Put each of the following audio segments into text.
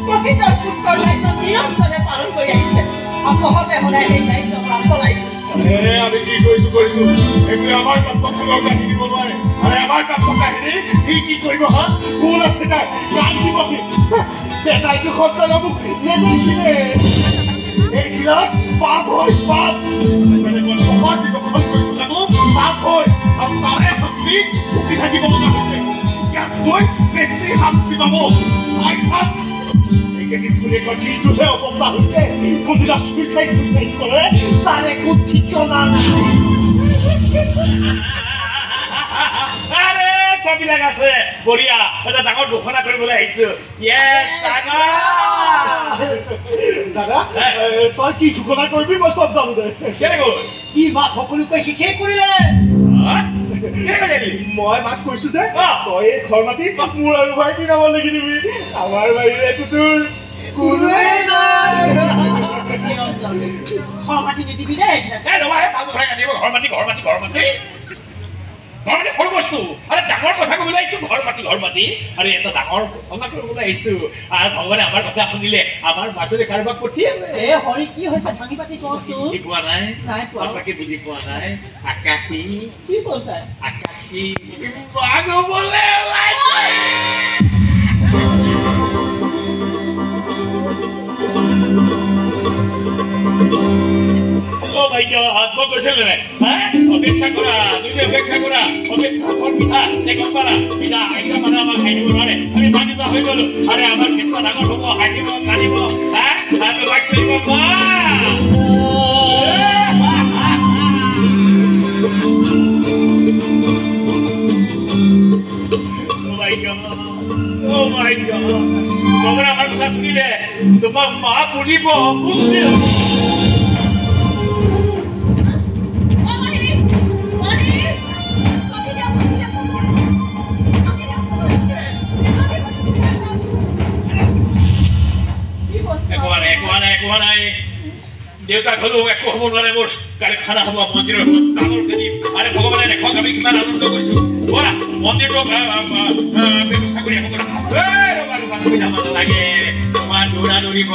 প্ৰকৃতৰ পুত্ৰৰ দায়িত্ব নিৰন্তৰে পালন কৰি আহিছে অকহতে সদায় সেই দায়িত্ব পলাই আমি যি কৰিছো এইবোৰে আমাৰ প্ৰাপ্তপুৰৰ কাহিনী দিব নোৱাৰে আৰু আমাৰ প্ৰাপ্ত কাহিনী সি কি কৰিব হা কোন আছে তাই প্ৰাণ দিব কি বেটাইটো সন্তান মোক নেদেখিলে এই বিলাক পাপ হয় পাপ মানে অপাৰ ব্যৱসায় কৰি থকাটো পাপ হয় আৰু তাৰে শাস্তি ভুগি থাকিব লগা হৈছে ইয়াতকৈ বেছি শাস্তি পাব চাই থাক যিটোহে অৱস্থা হৈছে কোনদিনা চুইচাইড কৰে তাৰ একো ঠিকনা নাই চবিলাক আছে বঢ়িয়া এটা ডাঙৰ ঘোষণা কৰিবলৈ আহিছো দাদা তই কি ঘোষণা কৰিবি মই চব জানো দে ই মাক সকলোকে শেষেই কৰিলে মই মাক কৈছো যে তই এই ঘৰ মাতি মোৰ আৰু ভাইটি নামৰ লিখি দিবি আমাৰ বাৰীৰেতো তোৰ কোনোৱে নাই ঘৰ মাটি নিদিবি দেই সৰু বস্তু আৰু ডাঙৰ কথা ক'বলৈ আহিছো ঘৰ মাতি আৰু এটা ডাঙৰ ঘটনা কৰিবলৈ আহিছো আৰু ভগৱানে আমাৰ কথা শুনিলে আমাৰ মাজৰে কাৰোবাক পঠিয়ালে হৰি কি হৈছে ভাঙি পাতি কচোন বুজি পোৱা নাই সঁচাকে বুজি পোৱা নাই আকাশী কি বলতাই আকাশী মাগ বলে অপেক্ষা কৰা তুমি অপেক্ষা কৰা পিঠা গম পালা পিঠা একদম মানে আমাক খাই দিব নোৱাৰে আমি মানিব হৈ গলো আৰে আমাৰ কেঁচুৱা ডাঙৰ হ'ব হাঁহিব কান্দিব আমাৰ কথা শুনিলে তোমাৰ মা বুলিব দেউতাক হলেও একো হ'ব নোৱাৰে মোৰ কালি খানা হ'ব মন্দিৰৰ ডাঙৰ খেতি আৰে ভগৱানে দেখক আমি কিমান আনন্দ কৰিছো ব'লা মন্দিৰটো ব্যৱস্থা কৰি আহিব নালাগে তোমাৰ দৌৰা দৌৰিব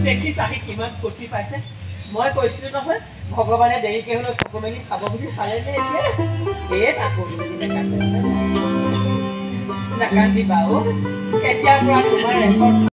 দেখিছ আহি কিমান ফূৰ্তি পাইছে মই কৈছিলো নহয় ভগৱানে দেৰিকে হলেও চকু মেলি চাব বুলি চালে নে এতিয়া নাকান্দিবা এতিয়াৰ পৰা তোমাৰ